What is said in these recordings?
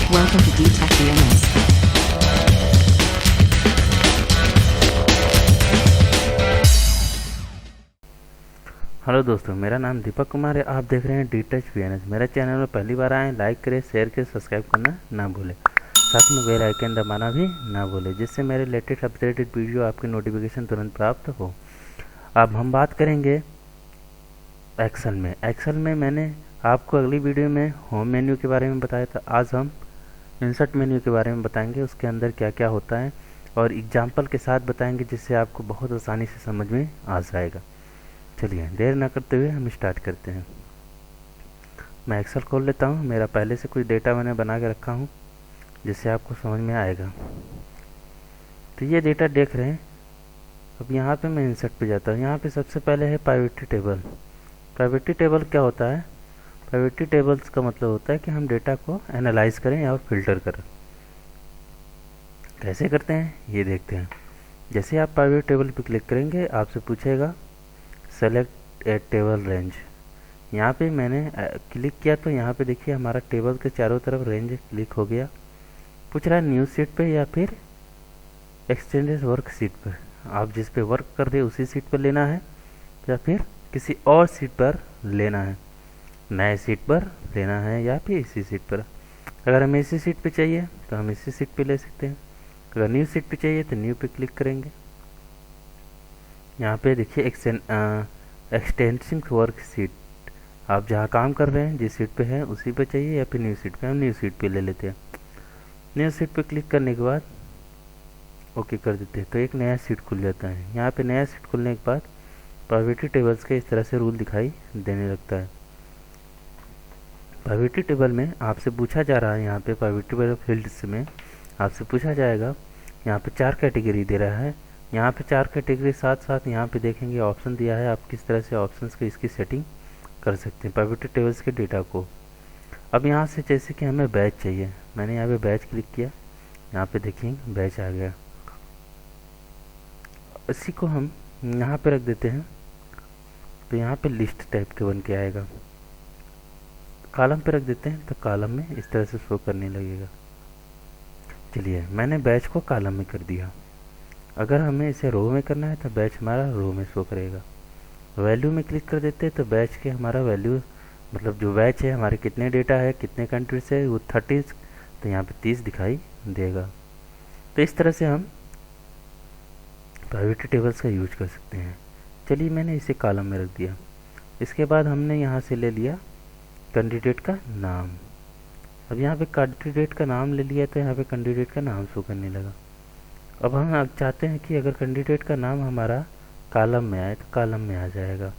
Welcome to DTech VMS. Hello दोस्तों, मेरा नाम दीपक कुमार है। आप देख रहे हैं डी टच वीएनएस। मेरा चैनल में पहली बार आए, लाइक करें, शेयर करें, सब्सक्राइब करना ना भूलें। साथ में बेल आइकन दबाना भी ना भूलें, जिससे मेरे लेटेस्ट अपडेटेड वीडियो आपकी नोटिफिकेशन तुरंत प्राप्त हो। अब हम बात करेंगे एक्सेल में मैंने आपको अगली वीडियो में होम मेन्यू के बारे में बताया था। आज हम इंसर्ट मेन्यू के बारे में बताएंगे, उसके अंदर क्या क्या होता है और एग्जाम्पल के साथ बताएंगे, जिससे आपको बहुत आसानी से समझ में आ जाएगा। चलिए देर ना करते हुए हम स्टार्ट करते हैं। मैं एक्सेल खोल लेता हूँ। मेरा पहले से कुछ डेटा मैंने बना के रखा हूँ, जिससे आपको समझ में आएगा। तो ये डेटा देख रहे हैं। अब यहाँ पे मैं इंसर्ट पे जाता हूँ। यहाँ पे सबसे पहले है प्रायोरिटी टेबल। प्रायोरिटी टेबल क्या होता है? प्रायोरिटी टेबल्स का मतलब होता है कि हम डेटा को एनालाइज करें या फिल्टर करें। कैसे करते हैं ये देखते हैं। जैसे आप प्रायोरिटी टेबल पे क्लिक करेंगे, आपसे पूछेगा सेलेक्ट ए टेबल रेंज। यहाँ पे मैंने क्लिक किया तो यहाँ पे देखिए हमारा टेबल के चारों तरफ रेंज क्लिक हो गया। पूछ रहा है न्यू सीट पे या फिर एक्सटेंडेड वर्क सीट पर। आप जिस पे वर्क कर रहे उसी सीट पर लेना है या फिर किसी और सीट पर लेना है, नए सीट पर लेना है या फिर इसी सीट पर। अगर हमें इसी सीट पे चाहिए तो हम इसी सीट पे ले सकते हैं। अगर न्यू सीट पे चाहिए तो न्यू पे क्लिक करेंगे। यहाँ पे देखिए एक्सटेंसिंग वर्क सीट। आप जहाँ काम कर रहे हैं जिस सीट पे है उसी पे चाहिए या फिर न्यू सीट पे। हम न्यू सीट पे ले लेते हैं। न्यू सीट पे क्लिक करने के बाद ओके कर देते हैं तो एक नया सीट खुल जाता है। यहाँ पे नया सीट खुलने के बाद प्रायोरिटी टेबल्स के इस तरह से रूल दिखाई देने लगता है। प्रायोरिटी टेबल में आपसे पूछा जा रहा है, यहाँ पे प्रायोरिटी टेबल फील्ड्स में आपसे पूछा जाएगा। यहाँ पे 4 कैटेगरी दे रहा है। यहाँ पे 4 कैटेगरी साथ साथ यहाँ पे देखेंगे ऑप्शन दिया है। आप किस तरह से ऑप्शंस की इसकी सेटिंग कर सकते हैं प्रायोरिटी टेबल्स के डेटा को। अब यहाँ से जैसे कि हमें बैच चाहिए, मैंने यहाँ पे बैच क्लिक किया। यहाँ पे देखिए बैच आ गया। इसी को हम यहाँ पे रख देते हैं तो यहाँ पे लिस्ट टाइप के बन के आएगा। कॉलम पे रख देते हैं तो कॉलम में इस तरह से शो करने लगेगा। चलिए मैंने बैच को कॉलम में कर दिया। अगर हमें इसे रो में करना है तो बैच हमारा रो में शो करेगा। वैल्यू में क्लिक कर देते हैं तो बैच के हमारा वैल्यू मतलब जो बैच है हमारे कितने डेटा है, कितने कंट्री से, वो 30, तो यहाँ पे 30 दिखाई देगा। तो इस तरह से हम प्रायोरिटी टेबल्स का यूज कर सकते हैं। चलिए मैंने इसे कॉलम में रख दिया। इसके बाद हमने यहाँ से ले लिया कैंडिडेट का नाम। अब यहाँ पे कैंडिडेट का नाम ले लिया तो यहाँ पे कैंडिडेट का नाम शो करने लगा। अब हम चाहते हैं कि अगर कैंडिडेट का नाम हमारा कॉलम में आए तो कॉलम में आ जाएगा।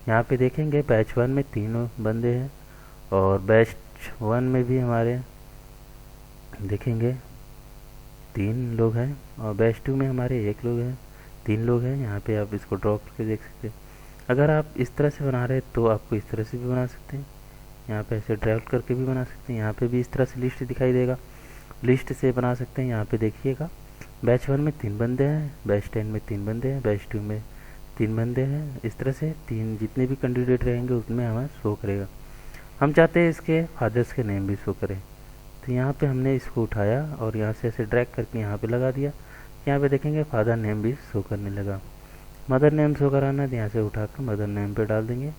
यहाँ पे देखेंगे बैच 1 में 3 बंदे हैं और बैच 1 में भी हमारे देखेंगे 3 लोग हैं और बैच 2 में हमारे 1 लोग हैं, 3 लोग हैं। यहाँ पे आप इसको ड्रॉ करके देख सकते हैं। अगर आप इस तरह से बना रहे हैं तो आपको इस तरह से भी बना सकते हैं। यहाँ पे ऐसे ड्रैग करके भी बना सकते हैं। यहाँ पे भी इस तरह से लिस्ट दिखाई देगा, लिस्ट से बना सकते हैं। यहाँ पे देखिएगा बैच 1 में 3 बंदे हैं, बैच 10 में 3 बंदे हैं, बैच 2 में 3 बंदे हैं। इस तरह से 3 जितने भी कैंडिडेट रहेंगे उसमें हमें शो करेगा। हम चाहते हैं इसके फादर्स के नेम भी शो करें, तो यहाँ पे हमने इसको उठाया और यहाँ से ऐसे ड्रैग करके यहाँ पे लगा दिया। यहाँ पे देखेंगे फादर नेम भी शो करने लगा। मदर नेम शो कराना है तो यहाँ से उठाकर मदर नेम पे डाल देंगे,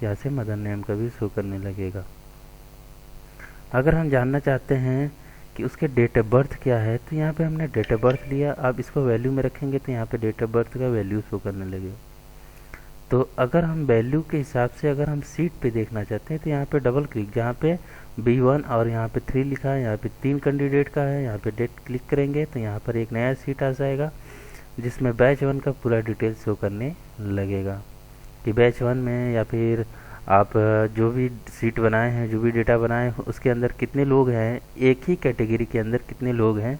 यहाँ से मदर नेम का भी शो करने लगेगा। अगर हम जानना चाहते हैं कि उसके डेट ऑफ बर्थ क्या है तो यहाँ पे हमने डेट ऑफ बर्थ लिया। आप इसको वैल्यू में रखेंगे तो यहाँ पे डेट ऑफ बर्थ का वैल्यू शो करने लगेगा। तो अगर हम वैल्यू के हिसाब से अगर हम सीट पे देखना चाहते हैं तो यहाँ पे डबल क्लिक, जहाँ पे B1 और यहाँ पे 3 लिखा है, यहाँ पे 3 कैंडिडेट का है, यहाँ पे डेट क्लिक करेंगे तो यहाँ पर एक नया सीट आ जाएगा जिसमें बैच 1 का पूरा डिटेल शो करने लगेगा कि बैच 1 में या फिर आप जो भी सीट बनाए हैं, जो भी डेटा बनाए हैं उसके अंदर कितने लोग हैं, एक ही कैटेगरी के अंदर कितने लोग हैं।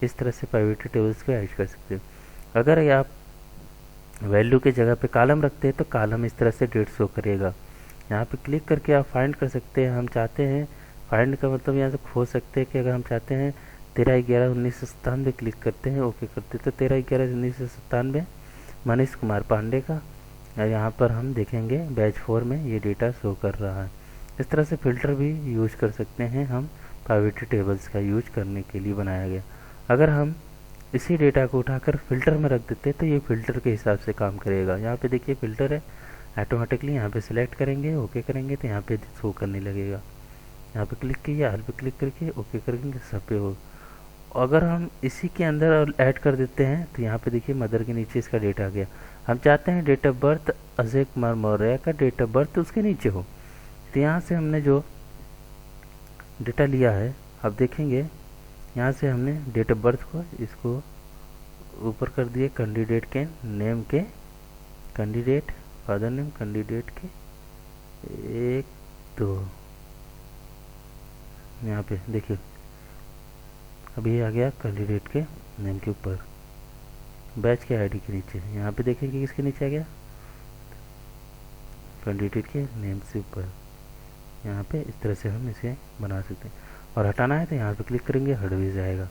इस तरह से प्रायोरिटी टेबल्स को ऐड कर सकते हैं। अगर आप वैल्यू के जगह पे कॉलम रखते हैं तो कॉलम इस तरह से डेट शो करेगा। यहाँ पे क्लिक करके आप फाइंड कर सकते हैं। हम चाहते हैं फाइंड का मतलब यहाँ से खोज सकते हैं कि अगर हम चाहते हैं 13/11/1997 क्लिक करते हैं, ओके करते हैं तो 13/11/1997 मनीष कुमार पांडे का यहाँ पर हम देखेंगे बैच 4 में ये डेटा शो कर रहा है। इस तरह से फ़िल्टर भी यूज कर सकते हैं हम पाइवेटेड टेबल्स का यूज करने के लिए बनाया गया। अगर हम इसी डेटा को उठाकर फिल्टर में रख देते तो ये फिल्टर के हिसाब से काम करेगा। यहाँ पे देखिए फिल्टर है, ऑटोमेटिकली यहाँ पे सिलेक्ट करेंगे, ओके करेंगे तो यहाँ पे शो करने लगेगा। यहाँ पे क्लिक कीजिए, हर पे क्लिक करके ओके करेंगे, सब पे हो। अगर हम इसी के अंदर ऐड कर देते हैं तो यहाँ पे देखिए मदर के नीचे इसका डेटा आ गया। हम चाहते हैं date of birth Ajay Kumar Maurya का डेट ऑफ बर्थ उसके नीचे हो, तो यहाँ से हमने जो डेटा लिया है, अब देखेंगे यहाँ से हमने डेट ऑफ बर्थ को इसको ऊपर कर दिए, कैंडिडेट के नेम के, कैंडिडेट फादर नेम कैंडिडेट के 1 2, यहाँ पे देखिए अभी ये आ गया कैंडिडेट के नेम के ऊपर, बैच के आईडी के नीचे। यहाँ पे देखेंगे किसके नीचे आ गया, कैंडिडेट के नेम से ऊपर। यहाँ पे इस तरह से हम इसे बना सकते हैं, और हटाना है तो यहाँ पे क्लिक करेंगे, हट भी जाएगा।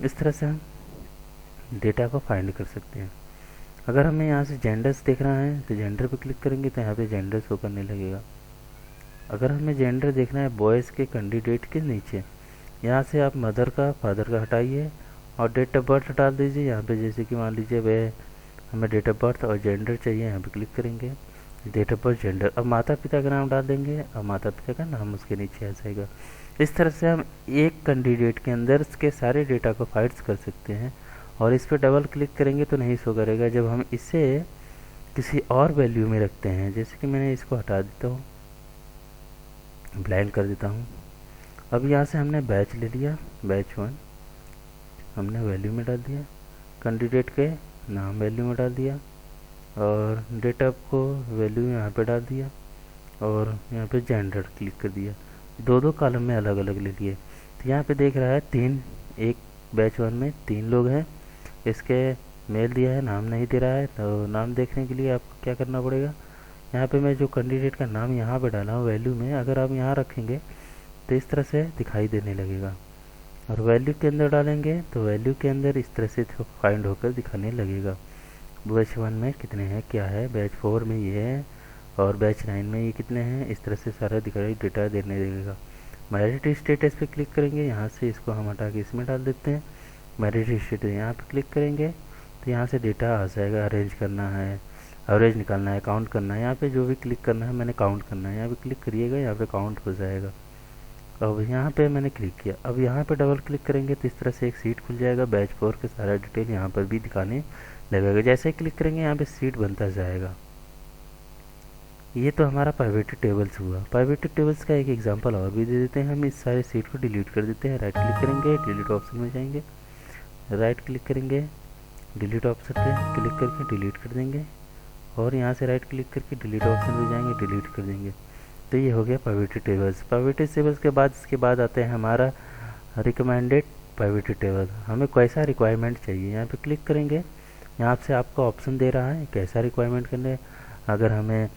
इस तरह से हम डेटा को फाइंड कर सकते हैं। अगर हमें यहाँ से जेंडर्स देखना है तो जेंडर पे क्लिक करेंगे तो यहाँ पे जेंडर शो करने लगेगा। अगर हमें जेंडर देखना है बॉयज़ के कैंडिडेट के नीचे, यहाँ से आप मदर का फादर का हटाइए और डेट ऑफ बर्थ हटा दीजिए। यहाँ पे जैसे कि मान लीजिए वह हमें डेट ऑफ बर्थ और जेंडर चाहिए, यहाँ पे क्लिक करेंगे, डेट ऑफ बर्थ जेंडर, अब माता पिता का नाम डाल देंगे और माता पिता का नाम उसके नीचे आ जाएगा। इस तरह से हम एक कैंडिडेट के अंदर इसके सारे डेटा को फाइंड कर सकते हैं। और इस पर डबल क्लिक करेंगे तो नहीं शो करेगा। जब हम इसे किसी और वैल्यू में रखते हैं, जैसे कि मैंने इसको हटा देता हूँ, ब्लैंक कर देता हूँ। अब यहाँ से हमने बैच ले लिया, बैच 1 हमने वैल्यू में डाल दिया, कैंडिडेट के नाम वैल्यू में डाल दिया, और डेट ऑफ को वैल्यू यहाँ पे डाल दिया, और यहाँ पे जेंडर क्लिक कर दिया। दो कॉलम में अलग अलग ले लिए। तो यहाँ पे देख रहा है 3, एक बैच 1 में 3 लोग हैं, इसके मेल दिया है, नाम नहीं दे रहा है। तो नाम देखने के लिए आपको क्या करना पड़ेगा, यहाँ पे मैं जो कैंडिडेट का नाम यहाँ पे डाला हूँ वैल्यू में, अगर आप यहाँ रखेंगे तो इस तरह से दिखाई देने लगेगा, और वैल्यू के अंदर डालेंगे तो वैल्यू के अंदर इस तरह से फाइंड होकर दिखाने लगेगा। बैच 1 में कितने हैं, क्या है, बैच 4 में ये है, और बैच 9 में ये कितने हैं, इस तरह से सारा दिखाई डेटा देने लगेगा। मैरिट स्टेटस पे क्लिक करेंगे, यहाँ से इसको हम हटा के इसमें डाल देते हैं। मैरिट स्टेटस यहाँ पे क्लिक करेंगे तो यहाँ से डेटा आ जाएगा। अरेंज करना है, एवरेज निकालना है, काउंट करना है, यहाँ पे जो भी क्लिक करना है, मैंने काउंट करना है, यहाँ पे क्लिक करिएगा, यहाँ पे काउंट हो जाएगा। अब यहाँ पे मैंने क्लिक किया, अब यहाँ पे डबल क्लिक करेंगे तो इस तरह से एक सीट खुल जाएगा। बैच 4 के सारा डिटेल यहाँ पर भी दिखाने लगेगा। जैसे ही क्लिक करेंगे यहाँ पे सीट बनता जाएगा। ये तो हमारा पाइवेटेड टेबल्स हुआ। पाइवेटेड टेबल्स का एक एग्जांपल और भी दे देते हैं। हम इस सारे सीट को डिलीट कर देते हैं। राइट क्लिक करेंगे, डिलीट ऑप्शन में जाएंगे, राइट क्लिक करेंगे, डिलीट ऑप्शन पे क्लिक करके डिलीट कर देंगे, और यहाँ से राइट क्लिक करके डिलीट ऑप्शन में जाएंगे, डिलीट कर देंगे। तो ये हो गया पाइवेटेड टेबल्स। पाइवेटेड टेबल्स के बाद इसके बाद आते हैं हमारा रिकमेंडेड पाइवेटेड टेबल। हमें कैसा रिक्वायरमेंट चाहिए, यहाँ पे क्लिक करेंगे, यहाँ से आपको ऑप्शन दे रहा है कैसा रिक्वायरमेंट करने। अगर हमें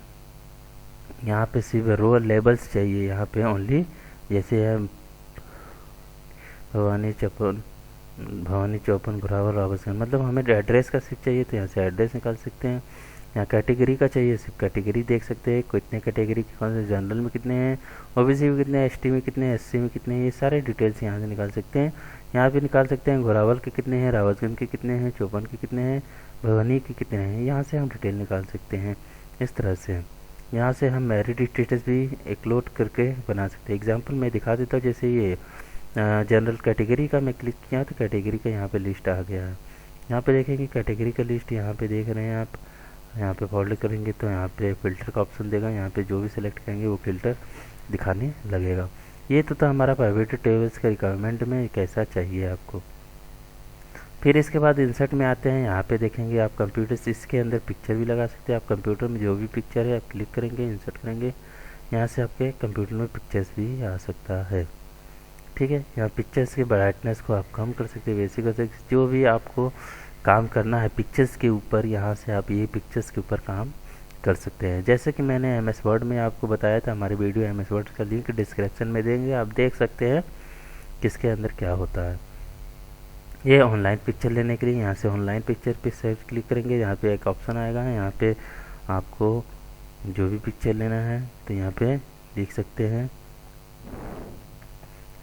यहाँ पे सिर्फ रो लेबल्स चाहिए, यहाँ पे ओनली, जैसे है भवानी चौपन घुरावल रावतगंज, मतलब हमें एड्रेस का सिर्फ चाहिए तो यहाँ से एड्रेस निकाल सकते हैं। यहाँ कैटेगरी का चाहिए, सिर्फ कैटेगरी देख सकते हैं, कितने कैटेगरी के, कौन से जनरल में कितने हैं, ओबीसी में कितने हैं, एसटी में कितने हैं, एससी में कितने हैं, ये सारे डिटेल्स यहाँ से निकाल सकते हैं। यहाँ पे निकाल सकते हैं घुरावल के कितने हैं, रावतगंज के कितने हैं, चौपन के कितने हैं, भवानी के कितने हैं, यहाँ से हम डिटेल निकाल सकते हैं। इस तरह से यहाँ से हम मैरिट स्टेटस भी एक लोड करके बना सकते हैं। एग्जाम्पल मैं दिखा देता हूँ, जैसे ये जनरल कैटेगरी का मैं क्लिक किया तो कैटेगरी का यहाँ पे लिस्ट आ गया है। यहाँ पे देखेंगे कैटेगरी का लिस्ट, यहाँ पे देख रहे हैं आप, यहाँ पे फोल्ड करेंगे तो यहाँ पे फ़िल्टर का ऑप्शन देगा, यहाँ पे जो भी सिलेक्ट करेंगे वो फ़िल्टर दिखाने लगेगा। ये तो था हमारा पाइवेटेड टेबल्स का रिक्वायरमेंट में कैसा चाहिए आपको। फिर इसके बाद इंसर्ट में आते हैं। यहाँ पे देखेंगे आप कंप्यूटर से इसके अंदर पिक्चर भी लगा सकते हैं। आप कंप्यूटर में जो भी पिक्चर है आप क्लिक करेंगे, इंसर्ट करेंगे, यहाँ से आपके कंप्यूटर में पिक्चर्स भी आ सकता है। ठीक है, यहाँ पिक्चर्स के ब्राइटनेस को आप कम कर सकते हैं, वैसे कर सकते, जो भी आपको काम करना है पिक्चर्स के ऊपर, यहाँ से आप ये पिक्चर्स के ऊपर काम कर सकते हैं। जैसे कि मैंने MS वर्ड में आपको बताया था, हमारी वीडियो MS वर्ड का लिंक डिस्क्रिप्शन में देंगे, आप देख सकते हैं किसके अंदर क्या होता है। ये ऑनलाइन पिक्चर लेने के लिए यहाँ से ऑनलाइन पिक्चर पे सर्च क्लिक करेंगे, यहाँ पे एक ऑप्शन आएगा, यहाँ पे आपको जो भी पिक्चर लेना है तो यहाँ पे देख सकते हैं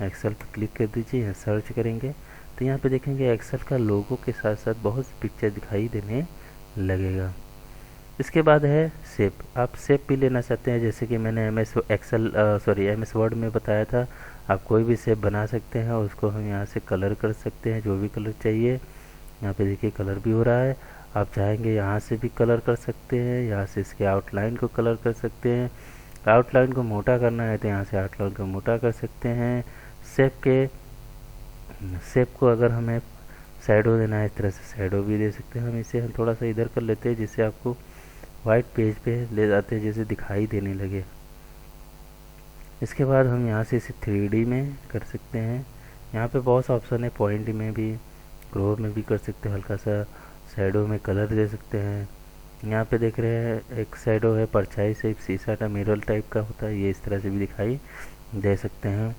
एक्सेल पर क्लिक कर दीजिए, यहाँ सर्च करेंगे तो यहाँ पे देखेंगे एक्सेल का लोगो के साथ साथ बहुत सी पिक्चर दिखाई देने लगेगा। इसके बाद है शेप। आप शेप भी लेना चाहते हैं, जैसे कि मैंने एम एस वर्ड में बताया था, आप कोई भी शेप बना सकते हैं। उसको हम यहाँ से कलर कर सकते हैं, जो भी कलर चाहिए। यहाँ पे देखिए कलर भी हो रहा है। आप चाहेंगे यहाँ से भी कलर कर सकते हैं, यहाँ से इसके आउटलाइन को कलर कर सकते हैं। आउटलाइन को मोटा करना है तो यहाँ से आउटलाइन को मोटा कर सकते हैं। शेप को अगर हमें शैडो देना है, इस तरह से शैडो भी दे सकते हैं। हम थोड़ा सा इधर कर लेते हैं, जिससे आपको वाइट पेज पे ले जाते हैं, जैसे दिखाई देने लगे। इसके बाद हम यहाँ से इसे 3D में कर सकते हैं। यहाँ पे बहुत सा ऑप्शन है, पॉइंट में भी, ग्रो में भी कर सकते हैं, हल्का सा शैडो में कलर दे सकते हैं। यहाँ पे देख रहे हैं एक शैडो है, परछाई से शीशा का मिरर टाइप का होता है, ये इस तरह से भी दिखाई दे सकते हैं।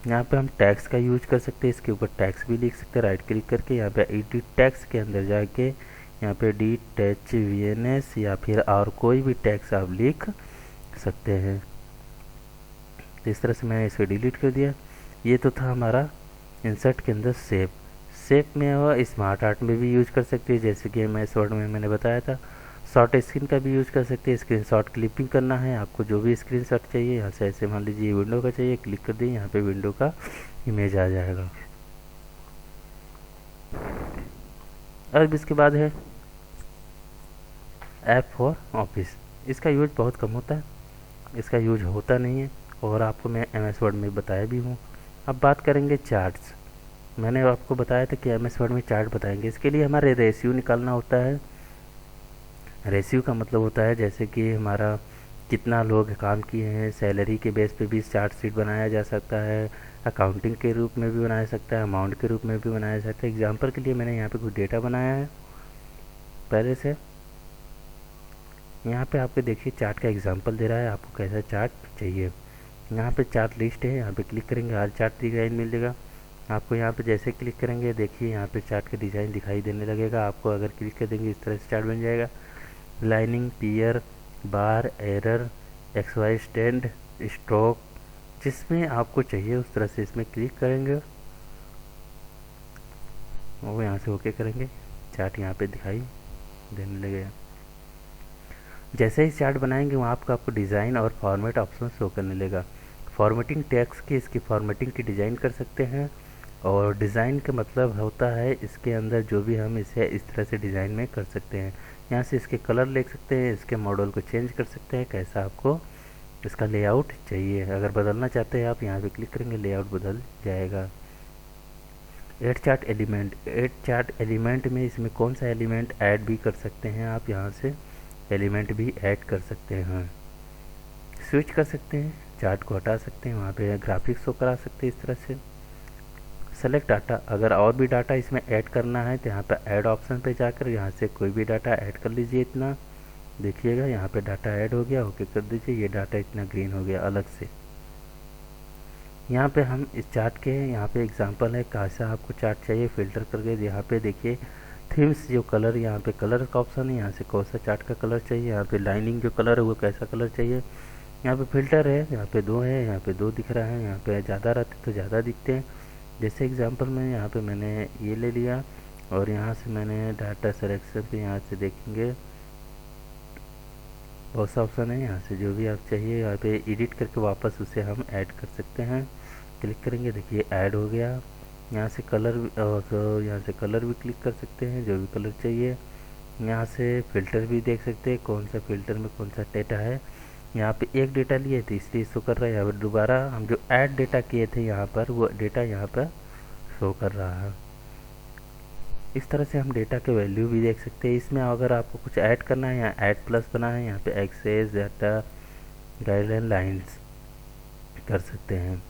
यहाँ पे हम टैक्स का यूज कर सकते हैं, इसके ऊपर टैक्स भी लिख सकते हैं। राइट क्लिक करके यहाँ पे एडिट टैक्स के अंदर जाके यहाँ पे DTVNS या फिर और कोई भी टैक्स आप लिख सकते हैं। तो इस तरह से मैंने इसे डिलीट कर दिया। ये तो था हमारा इंसर्ट के अंदर शेप में और स्मार्ट आर्ट में भी यूज कर सकते हैं, जैसे कि मैं शॉर्ट में मैंने बताया था। शॉर्ट स्क्रीन का भी यूज कर सकते हैं, स्क्रीन शॉट क्लिपिंग करना है आपको, जो भी स्क्रीन शॉट चाहिए यहाँ से, ऐसे मान लीजिए विंडो का चाहिए, क्लिक कर दिए, यहाँ पे विंडो का इमेज आ जाएगा। अब इसके बाद है ऐप फॉर ऑफिस। इसका यूज बहुत कम होता है, इसका यूज होता नहीं है, और आपको मैं MS वर्ड में बताया भी हूँ। अब बात करेंगे चार्ट्स। मैंने आपको बताया था कि MS वर्ड में चार्ट बताएंगे। इसके लिए हमारे रेशियो निकालना होता है। रेशियो का मतलब होता है जैसे कि हमारा कितना लोग काम किए हैं, सैलरी के बेस पे भी चार्ट शीट बनाया जा सकता है, अकाउंटिंग के रूप में भी बनाया सकता है, अमाउंट के रूप में भी बनाया जा सकता है। एग्जाम्पल के लिए मैंने यहाँ पे कुछ डेटा बनाया है पहले से। यहाँ पे आपको देखिए चार्ट का एग्जाम्पल दे रहा है, आपको कैसा चार्ट चाहिए। यहाँ पे चार्ट लिस्ट है, यहाँ पे क्लिक करेंगे हर चार्ट डिज़ाइन मिल जाएगा आपको। यहाँ पे जैसे क्लिक करेंगे देखिए यहाँ पे चार्ट का डिज़ाइन दिखाई देने लगेगा आपको। अगर क्लिक कर देंगे इस तरह से चार्ट बन जाएगा। लाइनिंग, पियर, बार, एरर, XY स्टैंड, स्ट्रोक, जिसमें आपको चाहिए उस तरह से इसमें क्लिक करेंगे और यहाँ से ओके करेंगे, चार्ट यहाँ पे दिखाई देने लगेगा। जैसे ही चार्ट बनाएंगे वहाँ आपको डिज़ाइन और फॉर्मेट ऑप्शन शो करने लगेगा। फॉर्मेटिंग टेक्स्ट की, इसकी फॉर्मेटिंग की डिज़ाइन कर सकते हैं, और डिज़ाइन का मतलब होता है इसके अंदर जो भी हम इसे इस तरह से डिज़ाइन में कर सकते हैं। यहाँ से इसके कलर ले सकते हैं, इसके मॉडल को चेंज कर सकते हैं, कैसा आपको इसका लेआउट चाहिए। अगर बदलना चाहते हैं आप यहाँ पे क्लिक करेंगे, लेआउट बदल जाएगा। ऐड चार्ट एलिमेंट में इसमें कौन सा एलिमेंट ऐड भी कर सकते हैं आप, यहाँ से एलिमेंट भी ऐड कर सकते हैं, स्विच कर सकते हैं, चार्ट को हटा सकते हैं, वहाँ पे ग्राफिक्स शो करा सकते हैं इस तरह से। सेलेक्ट डाटा, अगर और भी डाटा इसमें ऐड करना है तो यहाँ पे ऐड ऑप्शन पे जाकर यहाँ से कोई भी डाटा ऐड कर लीजिए। इतना देखिएगा यहाँ पे डाटा ऐड हो गया, ओके कर दीजिए, ये डाटा इतना ग्रीन हो गया अलग से। यहाँ पे हम इस चार्ट के यहाँ पे एग्जांपल है कैसा आपको चार्ट चाहिए, फिल्टर करके यहाँ पे देखिए थीम्स, जो कलर, यहाँ पे कलर का ऑप्शन है, यहाँ से कौन सा चार्ट का कलर चाहिए, यहाँ पे लाइनिंग जो कलर है वो कैसा कलर चाहिए। यहाँ पे फिल्टर है, यहाँ पे 2 है, यहाँ पे 2 दिख रहा है, यहाँ पे ज़्यादा रहते तो ज़्यादा दिखते हैं। जैसे एग्जांपल में यहाँ पे मैंने ये ले लिया, और यहाँ से मैंने डाटा सिलेक्शन पे यहाँ से देखेंगे बहुत सा ऑप्शन है, यहाँ से जो भी आप चाहिए यहाँ पे एडिट करके वापस उसे हम ऐड कर सकते हैं। क्लिक करेंगे देखिए ऐड हो गया। यहाँ से कलर यहाँ से कलर भी क्लिक कर सकते हैं, जो भी कलर चाहिए। यहाँ से फ़िल्टर भी देख सकते हैं कौन सा फ़िल्टर में कौन सा डेटा है। यहाँ पे एक डेटा लिए थे इसलिए शो कर रहा है, यहाँ पर दोबारा हम जो ऐड डेटा किए थे यहाँ पर वो डेटा यहाँ पर शो कर रहा है। इस तरह से हम डेटा के वैल्यू भी देख सकते हैं। इसमें अगर आपको कुछ ऐड करना है, यहाँ ऐड प्लस बना है, यहाँ पे एक्सेस डाटा गाइडलाइन लाइन्स कर सकते हैं।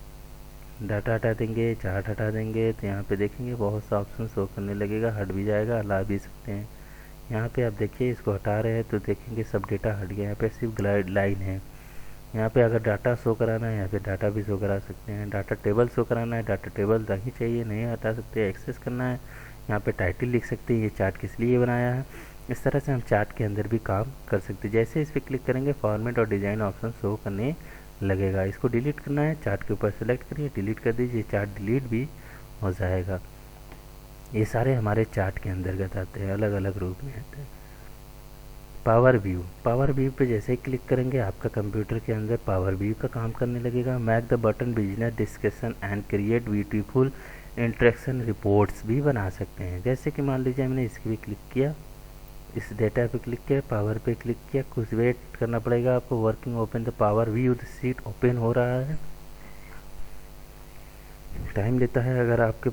डाटा हटा देंगे, चार्ट हटा देंगे तो यहाँ पे देखेंगे बहुत सा ऑप्शन शो करने लगेगा, हट भी जाएगा, हला भी सकते हैं। यहाँ पे आप देखिए इसको हटा रहे हैं तो देखेंगे सब डेटा हट गया, यहाँ पे सिर्फ लाइन है। यहाँ पे अगर डाटा शो कराना है यहाँ पे डाटा भी शो करा सकते हैं। डाटा टेबल शो कराना है, डाटा टेबल नहीं चाहिए नहीं हटा सकते। एक्सेस करना है, यहाँ पे टाइटल लिख सकते हैं ये चार्ट किस लिए बनाया है। इस तरह से हम चार्ट के अंदर भी काम कर सकते हैं। जैसे इस पर क्लिक करेंगे फॉर्मेट और डिज़ाइन ऑप्शन शो करने लगेगा। इसको डिलीट करना है, चार्ट के ऊपर सेलेक्ट करिए, डिलीट कर दीजिए, चार्ट डिलीट भी हो जाएगा। ये सारे हमारे चार्ट के अंतर्गत आते हैं, अलग अलग रूप में आते हैं। पावर व्यू, पावर व्यू पे जैसे ही क्लिक करेंगे आपका कंप्यूटर के अंदर पावर व्यू का काम करने लगेगा। Make the button business discussion and create beautiful interaction reports भी बना सकते हैं। जैसे कि मान लीजिए मैंने इसकी भी क्लिक किया, इस डेटा पे क्लिक किया, पावर पे क्लिक किया, कुछ वेट करना पड़ेगा आपको। Working open the power view, the seat open हो रहा है, टाइम लेता है। अगर आपके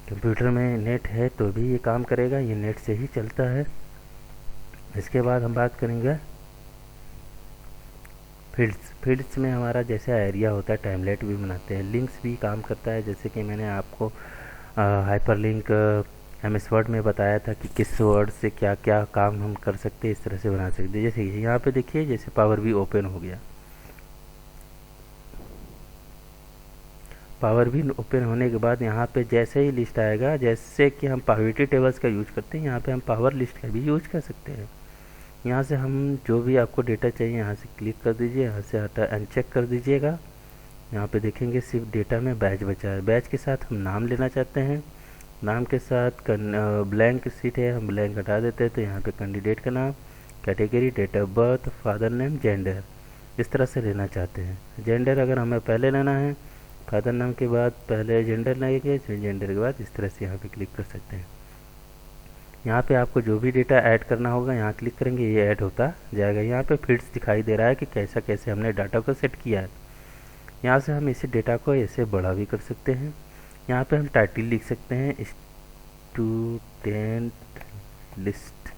कंप्यूटर में नेट है तो भी ये काम करेगा, ये नेट से ही चलता है। इसके बाद हम बात करेंगे फील्ड्स। फील्ड्स में हमारा जैसे एरिया होता है, टाइमलेट भी बनाते हैं, लिंक्स भी काम करता है। जैसे कि मैंने आपको हाइपरलिंक एमएस वर्ड में बताया था कि किस वर्ड से क्या क्या काम हम कर सकते हैं, इस तरह से बना सकते हैं। जैसे यहाँ पे देखिए, जैसे पावर भी ओपन हो गया। पावर भी ओपन होने के बाद यहाँ पे जैसे ही लिस्ट आएगा, जैसे कि हम पावर्टी टेबल्स का यूज करते हैं, यहाँ पे हम पावर लिस्ट का भी यूज कर सकते हैं। यहाँ से हम जो भी आपको डेटा चाहिए यहाँ से क्लिक कर दीजिए, यहाँ से हटा अनचेक कर दीजिएगा। यहाँ पे देखेंगे सिर्फ डेटा में बैच बचा है। बैच के साथ हम नाम लेना चाहते हैं, नाम के साथ ब्लैंक सीट है, हम ब्लैंक हटा देते हैं। तो यहाँ पे कैंडिडेट का नाम, category, date of birth, father name, gender, इस तरह से लेना चाहते हैं। जेंडर अगर हमें पहले लेना है, फादर नाम के बाद पहले जेंडर लगेगा, फिर जेंडर के बाद इस तरह से यहाँ पे क्लिक कर सकते हैं। यहाँ पे आपको जो भी डेटा ऐड करना होगा यहाँ क्लिक करेंगे, ये ऐड होता जाएगा। यहाँ पे फील्ड्स दिखाई दे रहा है कि कैसा कैसे हमने डाटा को सेट किया है। यहाँ से हम इसी डेटा को ऐसे बड़ा भी कर सकते हैं। यहाँ पे हम टाइटल लिख सकते हैं, स्टूडेंट लिस्ट,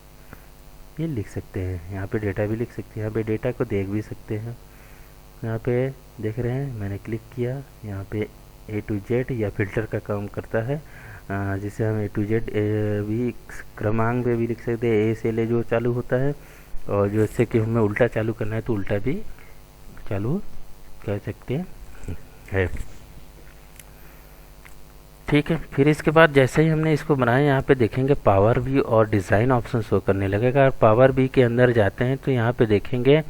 ये लिख सकते हैं। यहाँ पे डेटा भी लिख सकते हैं, यहाँ पे डेटा को देख भी सकते हैं। यहाँ पे देख रहे हैं, मैंने क्लिक किया, यहाँ पे A to Z या फिल्टर का काम करता है, जिसे हम A to Z भी क्रमांक में भी लिख सकते हैं। A से ले जो चालू होता है, और जैसे कि हमें उल्टा चालू करना है तो उल्टा भी चालू कर सकते हैं। ठीक है, फिर इसके बाद जैसे ही हमने इसको बनाया, यहाँ पे देखेंगे पावर व्यू और डिज़ाइन ऑप्शन शो करने लगेगा। और पावर व्यू के अंदर जाते हैं तो यहाँ पे देखेंगे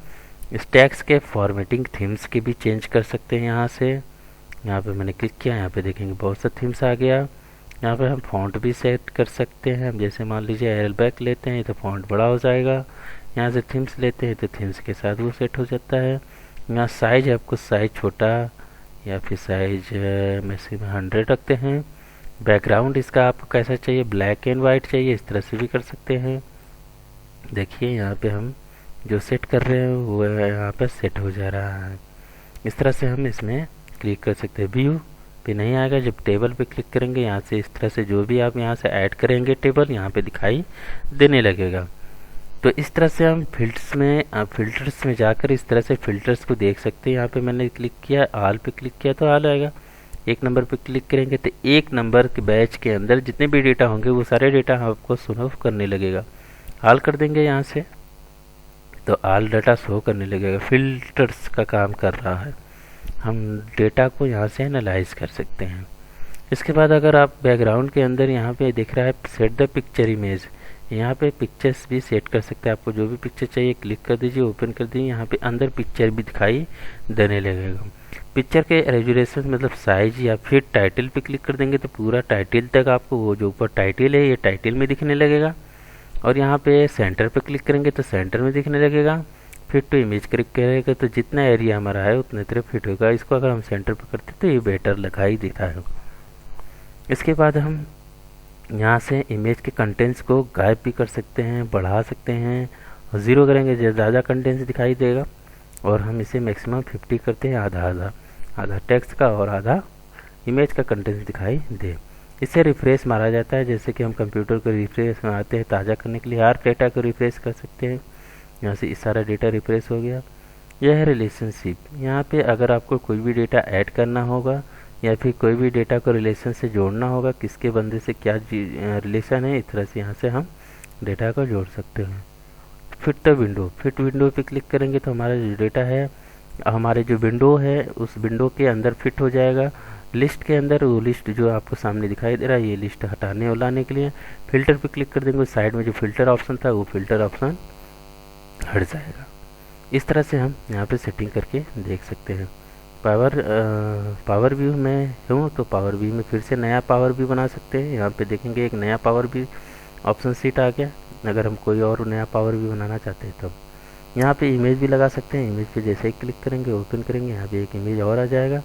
स्टैक्स के फॉर्मेटिंग थीम्स के भी चेंज कर सकते हैं। यहाँ पे मैंने क्लिक किया, यहाँ पे देखेंगे बहुत सा थीम्स आ गया। यहाँ पे हम फॉन्ट भी सेट कर सकते हैं। हम जैसे मान लीजिए एल्बैक लेते हैं तो फॉन्ट बड़ा हो जाएगा। यहाँ से थीम्स लेते हैं तो थीम्स के साथ वो सेट हो जाता है। यहाँ साइज है, आपको साइज छोटा या फिर साइज मैक्सिमम 100 रखते हैं। बैकग्राउंड इसका आपको कैसा चाहिए, ब्लैक एंड वाइट चाहिए, इस तरह से भी कर सकते हैं। देखिए यहाँ पे हम जो सेट कर रहे हैं वो यहाँ पर सेट हो जा रहा है। इस तरह से हम इसमें क्लिक कर सकते हैं। व्यू पे नहीं आएगा, जब टेबल पे क्लिक करेंगे यहाँ से इस तरह से जो भी आप यहाँ से ऐड करेंगे टेबल यहाँ पे दिखाई देने लगेगा। तो इस तरह से हम फिल्टर्स में जाकर इस तरह से फिल्टर्स को देख सकते हैं। यहाँ पे मैंने क्लिक किया, आल पे क्लिक किया तो आल आएगा। एक नंबर पे क्लिक करेंगे तो एक नंबर के बैच के अंदर जितने भी डेटा होंगे वो सारे डेटा आपको शो करने लगेगा। आल कर देंगे यहाँ से तो आल डाटा शो करने लगेगा। फिल्टर्स का काम कर रहा है, हम डेटा को यहाँ से एनालाइज कर सकते हैं। इसके बाद अगर आप बैकग्राउंड के अंदर यहाँ पे दिख रहा है सेट द पिक्चर इमेज, यहाँ पे पिक्चर्स भी सेट कर सकते हैं। आपको जो भी पिक्चर चाहिए क्लिक कर दीजिए, ओपन कर दीजिए, यहाँ पे अंदर पिक्चर भी दिखाई देने लगेगा। पिक्चर के रेजोल्यूशन मतलब साइज, या फिर टाइटल पे क्लिक कर देंगे तो पूरा टाइटल तक आपको वो जो ऊपर टाइटल है ये टाइटल में दिखने लगेगा। और यहाँ पे सेंटर पे क्लिक करेंगे तो सेंटर में दिखने लगेगा। फिट टू इमेज क्लिक करेगा तो जितना एरिया हमारा है उतने तरह फिट होगा। इसको अगर हम सेंटर पे करते तो ये बेटर दिखाई देता है। इसके बाद हम यहाँ से इमेज के कंटेंट्स को गायब भी कर सकते हैं, बढ़ा सकते हैं। और ज़ीरो करेंगे ज़्यादा कंटेंट्स दिखाई देगा। और हम इसे मैक्सिमम 50 करते हैं, आधा टेक्स्ट का और आधा इमेज का कंटेंट्स दिखाई दे। इससे रिफ्रेश मारा जाता है। जैसे कि हम कंप्यूटर को रिफ्रेश मारते हैं ताज़ा करने के लिए, हर डेटा को रिफ्रेश कर सकते हैं। यहाँ से इस सारा डेटा रिफ्रेश हो गया। यह है रिलेशनशिप। यहाँ पे अगर आपको कोई भी डेटा ऐड करना होगा या फिर कोई भी डेटा को रिलेशन से जोड़ना होगा, किसके बंदे से क्या रिलेशन है, इस तरह से यहाँ से हम डेटा को जोड़ सकते हैं। Fit the window, fit window पे क्लिक करेंगे तो हमारा जो डेटा है, हमारे जो विंडो है उस विंडो के अंदर फिट हो जाएगा। लिस्ट के अंदर वो लिस्ट जो आपको सामने दिखाई दे रहा है, ये लिस्ट हटाने और लाने के लिए फिल्टर पे क्लिक कर देंगे। साइड में जो फिल्टर ऑप्शन था वो फिल्टर ऑप्शन हट जाएगा। इस तरह से हम यहाँ पे सेटिंग करके देख सकते हैं। पावर व्यू में हूँ तो पावर व्यू में फिर से नया पावर व्यू बना सकते हैं। यहाँ पे देखेंगे एक नया पावर व्यू ऑप्शन सीट आ गया। अगर हम कोई और नया पावर व्यू बनाना चाहते हैं तब यहाँ पे इमेज भी लगा सकते हैं। इमेज पे जैसे ही क्लिक करेंगे ओपन करेंगे, यहाँ पे एक इमेज और आ जाएगा।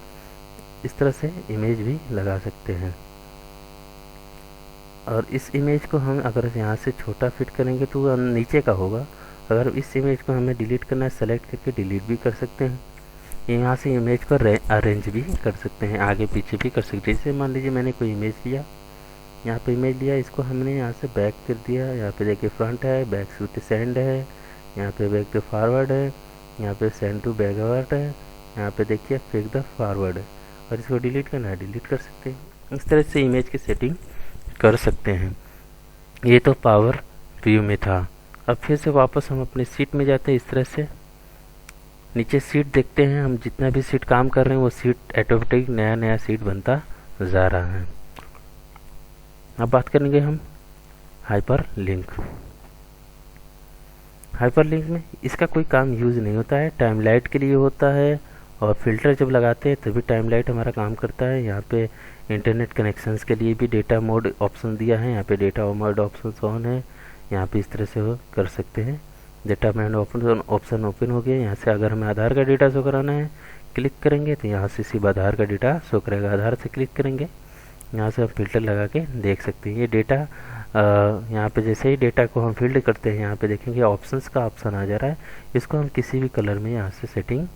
इस तरह से इमेज भी लगा सकते हैं। और इस इमेज को हम अगर यहाँ से छोटा फिट करेंगे तो वो नीचे का होगा। अगर इस इमेज को हमें डिलीट करना है, सेलेक्ट करके डिलीट भी कर सकते हैं। यहाँ से इमेज को अरेंज भी कर सकते हैं, आगे पीछे भी कर सकते हैं। जैसे मान लीजिए मैंने कोई इमेज लिया, यहाँ पे इमेज लिया, इसको हमने यहाँ से बैक कर दिया। यहाँ पे देखिए फ्रंट है, बैक टू सेंड है, यहाँ पे बैक टू फॉरवर्ड है, यहाँ पे सेंड टू बैकवर्ड है, यहाँ पे देखिए फेक द फॉरवर्ड है। और इसको डिलीट करना है, डिलीट कर सकते हैं। इस तरह से इमेज की सेटिंग कर सकते हैं। ये तो पावर व्यू में था। अब फिर से वापस हम अपने सीट में जाते हैं। इस तरह से नीचे सीट देखते हैं, हम जितना भी सीट काम कर रहे हैं वो सीट ऑटोमेटिक नया नया सीट बनता जा रहा है। अब बात करेंगे हम हाइपर लिंक। हाइपर लिंक में इसका कोई काम यूज़ नहीं होता है, टाइम लाइट के लिए होता है। और फिल्टर जब लगाते हैं तभी टाइम लाइट हमारा काम करता है। यहाँ पे इंटरनेट कनेक्शंस के लिए भी डेटा मोड ऑप्शन दिया है। यहाँ पे डेटा मोड ऑप्शन ऑन है। यहाँ पे इस तरह से हो कर सकते हैं। डेटा मोड ऑप्शन ओपन हो गया। यहाँ से अगर हमें आधार का डेटा शो कराना है, क्लिक करेंगे तो यहाँ से सिर्फ आधार का डेटा शो करेगा। आधार से क्लिक करेंगे, यहाँ से हम फिल्टर लगा के देख सकते हैं। ये डेटा यहाँ पे जैसे ही डेटा को हम फील्ड करते हैं, यहाँ पे देखेंगे ऑप्शंस का ऑप्शन आ जा रहा है। इसको हम किसी भी कलर में यहाँ से सेटिंग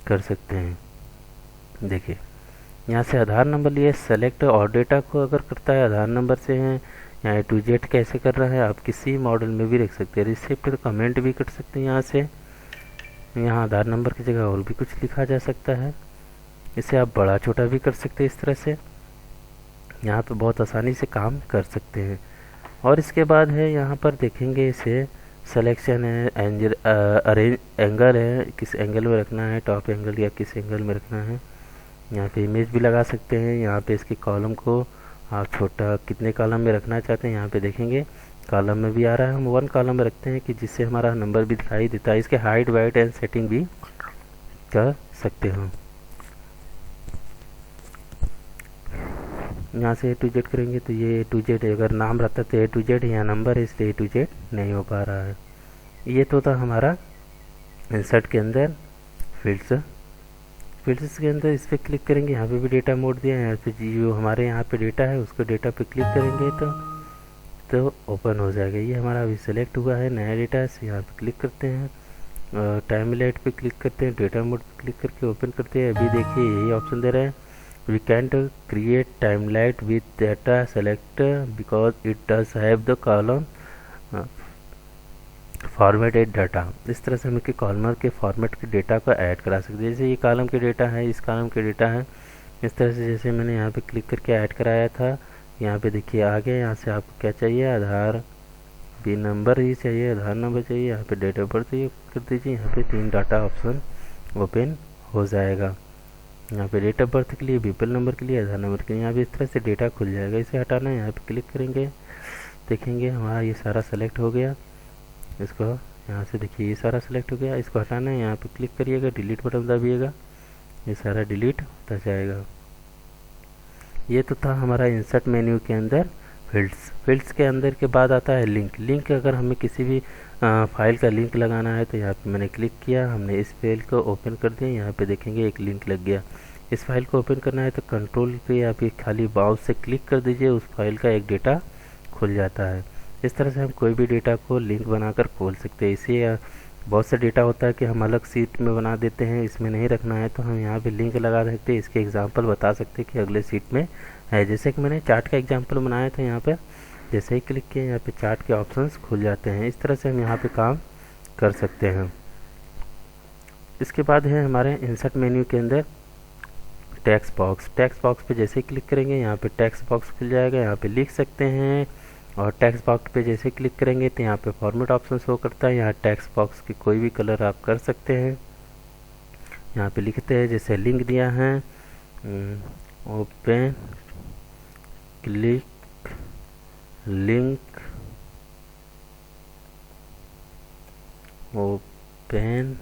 कर सकते हैं। देखिए यहाँ से आधार नंबर लिए सेलेक्ट और डेटा को अगर करता है आधार नंबर से है। यहाँ टू जेड कैसे कर रहा है आप किसी मॉडल में भी रख सकते हैं। रिसिप्ट कमेंट भी कर सकते हैं यहाँ से। यहाँ आधार नंबर की जगह और भी कुछ लिखा जा सकता है। इसे आप बड़ा छोटा भी कर सकते हैं। इस तरह से यहाँ पे बहुत आसानी से काम कर सकते हैं। और इसके बाद है यहाँ पर देखेंगे इसे सिलेक्शन है, अरेंज एंगल है, किस एंगल में रखना है, टॉप एंगल या किस एंगल में रखना है। यहाँ पे इमेज भी लगा सकते हैं। यहाँ पे इसके कॉलम को आप छोटा कितने कॉलम में रखना चाहते हैं यहाँ पे देखेंगे कॉलम में भी आ रहा है। हम 1 कॉलम में रखते हैं कि जिससे हमारा नंबर भी दिखाई देता है। इसके हाइट वाइट एंड सेटिंग भी कर सकते हैं। यहाँ से A to Z करेंगे तो ये A to Z अगर नाम रहता तो A to Z, यहाँ नंबर है इसलिए A to Z नहीं हो पा रहा है। ये तो था हमारा इंसर्ट के अंदर फिल्ड्स के अंदर। इस पर क्लिक करेंगे, यहाँ पे भी डेटा मोड दिया है। यहाँ पे जो हमारे यहाँ पे डेटा है उसको डेटा पे क्लिक करेंगे तो ओपन हो जाएगा। ये हमारा अभी सेलेक्ट हुआ है नया डेटा है। यहाँ पे क्लिक करते हैं, टाइम लाइट पे क्लिक करते हैं, डेटा मोड पे क्लिक करके ओपन करते हैं। अभी देखिए यही ऑप्शन दे रहे हैं, we can't create timeline with data select because it does have the column formatted data। इस तरह से हम के कॉलम के फॉर्मेट के डेटा को ऐड करा सकते हैं। जैसे ये कॉलम के डेटा है, इस कॉलम के डेटा है। इस तरह से जैसे मैंने यहाँ पे क्लिक करके ऐड कराया था, यहाँ पे देखिए आ गया। यहाँ से आपको क्या चाहिए, आधार भी नंबर ही चाहिए, आधार नंबर चाहिए, यहाँ पे डेट ऑफ बर्थ चाहिए, कर दीजिए। यहाँ पे 3 डाटा ऑप्शन ओपन हो जाएगा। यहाँ पे डेट ऑफ बर्थ के लिए, पीपल नंबर के लिए, आधार नंबर के लिए, यहाँ पे इस तरह से डेटा खुल जाएगा। इसे हटाना है, यहाँ पे क्लिक करेंगे, देखेंगे हमारा ये सारा सेलेक्ट हो गया। इसको यहाँ से देखिए ये सारा सेलेक्ट हो गया। इसको हटाना है, यहाँ पे क्लिक करिएगा, डिलीट बटन दबाइएगा, ये सारा डिलीट होता जाएगा। ये तो था हमारा इंसर्ट मेन्यू के अंदर फिल्ड्स के अंदर के बाद आता है लिंक। अगर हमें किसी भी फाइल का लिंक लगाना है तो यहाँ पे मैंने क्लिक किया, हमने इस फाइल को ओपन कर दिया। यहाँ पे देखेंगे एक लिंक लग गया। इस फाइल को ओपन करना है तो कंट्रोल पे आप खाली माउस से क्लिक कर दीजिए, उस फाइल का एक डेटा खुल जाता है। इस तरह से हम कोई भी डेटा को लिंक बनाकर खोल सकते हैं। इसे बहुत सा डेटा होता है कि हम अलग सीट में बना देते हैं, इसमें नहीं रखना है तो हम यहाँ पे लिंक लगा सकते हैं। इसके एग्जांपल बता सकते हैं कि अगले सीट में है। जैसे कि मैंने चार्ट का एग्जांपल बनाया था, यहाँ पे जैसे ही क्लिक किया यहाँ पे चार्ट के ऑप्शंस खुल जाते हैं। इस तरह से हम यहाँ पे काम कर सकते हैं। इसके बाद है हमारे इंसर्ट मेन्यू के अंदर टेक्स्ट बॉक्स पे जैसे ही क्लिक करेंगे यहाँ पे टेक्स्ट बॉक्स खुल जाएगा। यहाँ पे लिख सकते हैं और टेक्स्ट बॉक्स पे जैसे क्लिक करेंगे तो यहाँ पे फॉर्मेट ऑप्शन शो करता है। यहाँ टेक्स्ट बॉक्स की कोई भी कलर आप कर सकते हैं। यहाँ पे लिखते हैं जैसे लिंक दिया है, open click link, open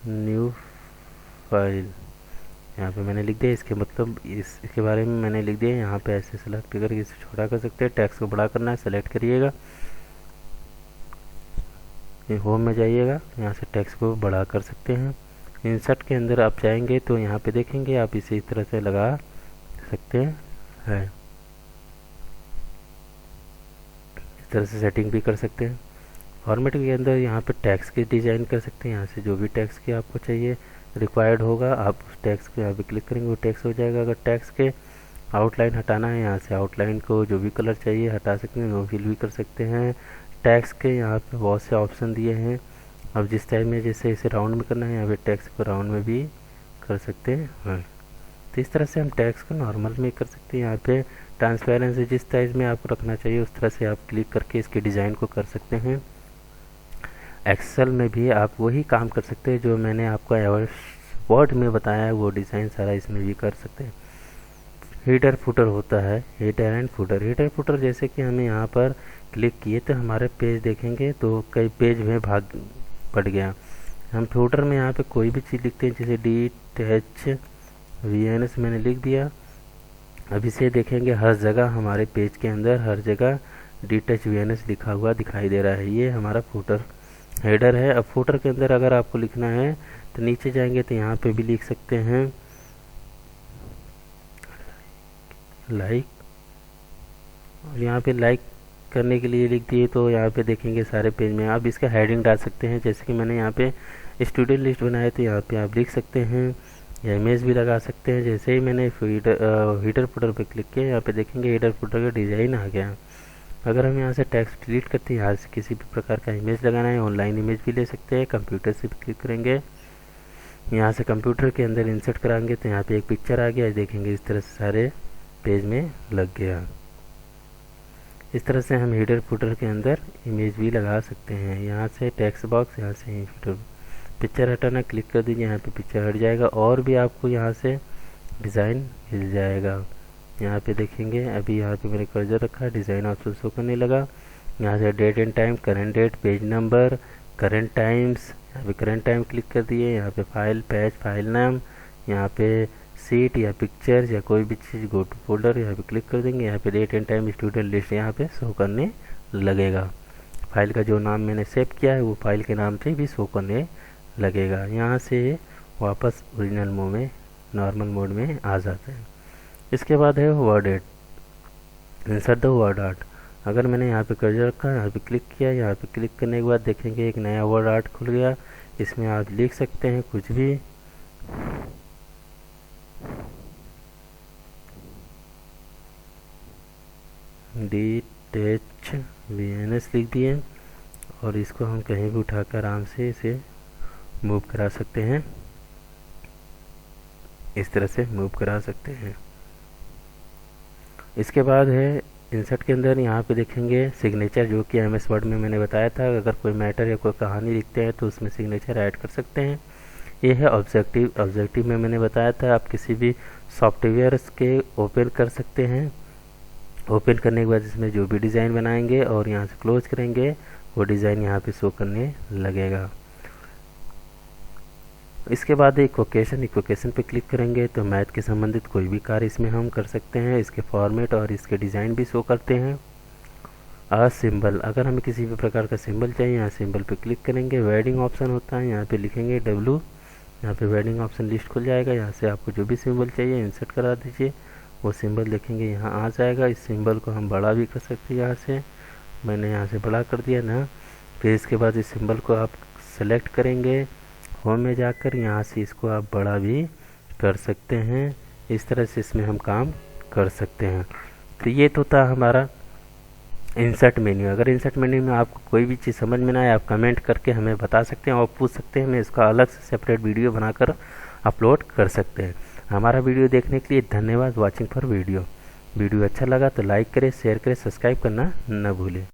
new file यहाँ पे मैंने लिख दिया। इसके मतलब इसके बारे में मैंने लिख दिया। यहाँ पे ऐसे सेलेक्ट करके इसे छोटा कर सकते हैं। टेक्स्ट को बड़ा करना है, सेलेक्ट करिएगा, ये होम में जाइएगा, यहाँ से टेक्स्ट को बड़ा कर सकते हैं। इंसर्ट के अंदर आप जाएंगे तो यहाँ पे देखेंगे आप इसे इस तरह से लगा सकते हैं, इस तरह से सेटिंग भी कर सकते हैं। फॉर्मेट के अंदर यहाँ पे टेक्स्ट की डिज़ाइन कर सकते हैं। यहाँ से जो भी टेक्स्ट की आपको चाहिए रिक्वायर्ड होगा आप उस टेक्स्ट को यहाँ पे क्लिक करेंगे, वो टेक्स्ट हो जाएगा। अगर टेक्स्ट के आउटलाइन हटाना है, यहाँ से आउटलाइन को जो भी कलर चाहिए हटा सकते हैं, वो फिल भी कर सकते हैं। टेक्स्ट के यहाँ पे बहुत से ऑप्शन दिए हैं। अब जिस टाइम में जैसे इसे राउंड में करना है, यहाँ पे टेक्स्ट को राउंड में भी कर सकते हैं। तो इस तरह से हम टेक्स्ट को नॉर्मल में कर सकते हैं। यहाँ पे ट्रांसपेरेंसी जिस साइज़ में आपको रखना चाहिए उस तरह से आप क्लिक करके इसके डिज़ाइन को कर सकते हैं। एक्सेल में भी आप वही काम कर सकते हैं जो मैंने आपको वर्ड में बताया है, वो डिज़ाइन सारा इसमें भी कर सकते हैं। हीडर फुटर होता है, header and footer. Header footer जैसे कि हमें यहाँ पर क्लिक किए तो हमारे पेज देखेंगे तो कई पेज में भाग पड़ गया। हम फुटर में यहाँ पे कोई भी चीज़ लिखते हैं, जैसे DHVNS मैंने लिख दिया। अब इसे देखेंगे हर जगह हमारे पेज के अंदर हर जगह DHVNS लिखा हुआ दिखाई दे रहा है। ये हमारा फुटर हेडर है। अब फुटर के अंदर अगर आपको लिखना है तो नीचे जाएंगे तो यहाँ पे भी लिख सकते हैं लाइक, और यहाँ पे लाइक करने के लिए लिख दिए तो यहाँ पे देखेंगे सारे पेज में। आप इसका हेडिंग डाल सकते हैं, जैसे कि मैंने यहाँ पे स्टूडेंट लिस्ट बनाया तो यहाँ पे आप लिख सकते हैं, या इमेज भी लगा सकते हैं। जैसे ही मैंने हीडर फुटर पे क्लिक किया, यहाँ पे देखेंगे हीडर फुटर का डिज़ाइन आ गया। अगर हम यहाँ से टेक्स्ट डिलीट करते हैं, यहाँ से किसी भी प्रकार का इमेज लगाना है, ऑनलाइन इमेज भी ले सकते हैं। कंप्यूटर से भी क्लिक करेंगे, यहाँ से कंप्यूटर के अंदर इंसर्ट कराएंगे तो यहाँ पे एक पिक्चर आ गया। देखेंगे इस तरह से सारे पेज में लग गया। इस तरह से हम हीडर फुटर के अंदर इमेज भी लगा सकते हैं। यहाँ से टेक्स्ट बॉक्स, यहाँ से हीडर पिक्चर हटाना, क्लिक कर दीजिए, यहाँ पे पिक्चर हट जाएगा और भी आपको यहाँ से डिज़ाइन मिल जाएगा। यहाँ पे देखेंगे अभी यहाँ पे मैंने कर्सर रखा, डिज़ाइन ऑप्शन शो करने लगा। यहाँ से date and time, current date, page number, current times, यहाँ पे करंट टाइम क्लिक कर दिए। यहाँ पे फाइल, पेज, फाइल नाम, यहाँ पे सीट या पिक्चर या कोई भी चीज़, गो टू फोल्डर, यहाँ पे क्लिक कर देंगे। यहाँ पे date and time student list यहाँ पे शो करने लगेगा। फाइल का जो नाम मैंने सेव किया है वो फाइल के नाम से भी शो करने लगेगा। यहाँ से वापस ओरिजिनल मोड में, नॉर्मल मोड में आ जाते हैं। इसके बाद है word art, insert the word art. अगर मैंने यहाँ पे कर्सर रखा, यहाँ पे क्लिक किया, यहाँ पे क्लिक करने के बाद देखेंगे एक नया वर्ड आर्ट खुल गया। इसमें आप लिख सकते हैं कुछ भी, DHVNS लिख दिए और इसको हम कहीं भी उठाकर आराम से इसे मूव करा सकते हैं। इस तरह से मूव करा सकते हैं। इसके बाद है इंसर्ट के अंदर, यहाँ पे देखेंगे सिग्नेचर, जो कि MS वर्ड में मैंने बताया था। अगर कोई मैटर या कोई कहानी लिखते हैं तो उसमें सिग्नेचर ऐड कर सकते हैं। ये है ऑब्जेक्टिव। ऑब्जेक्टिव में मैंने बताया था आप किसी भी सॉफ्टवेयर के ओपन कर सकते हैं। ओपन करने के बाद इसमें जो भी डिज़ाइन बनाएंगे और यहाँ से क्लोज करेंगे, वो डिज़ाइन यहाँ पे शो करने लगेगा। इसके बाद इक्वेशन पे क्लिक करेंगे तो मैथ के संबंधित कोई भी कार्य इसमें हम कर सकते हैं। इसके फॉर्मेट और इसके डिज़ाइन भी शो करते हैं। सिंबल, अगर हमें किसी भी प्रकार का सिंबल चाहिए, यहाँ सिंबल पे क्लिक करेंगे। वेडिंग ऑप्शन होता है, यहाँ पे लिखेंगे W, यहाँ पे वेडिंग ऑप्शन लिस्ट खुल जाएगा। यहाँ से आपको जो भी सिंबल चाहिए इंसर्ट करा दीजिए, वो सिंबल देखेंगे यहाँ आ जाएगा। इस सिंबल को हम बड़ा भी कर सकते हैं। यहाँ से मैंने यहाँ से बड़ा कर दिया ना। फिर इसके बाद इस सिंबल को आप सेलेक्ट करेंगे, होम में जाकर यहाँ से इसको आप बड़ा भी कर सकते हैं। इस तरह से इसमें हम काम कर सकते हैं। तो ये तो था हमारा इंसर्ट मेन्यू। अगर इंसर्ट मेन्यू में आपको कोई भी चीज़ समझ में ना आए, आप कमेंट करके हमें बता सकते हैं और पूछ सकते हैं। मैं इसका अलग से सेपरेट वीडियो बनाकर अपलोड कर सकते हैं। हमारा वीडियो देखने के लिए धन्यवाद। वॉचिंग फॉर वीडियो अच्छा लगा तो लाइक करें, शेयर करें, सब्सक्राइब करना न भूलें।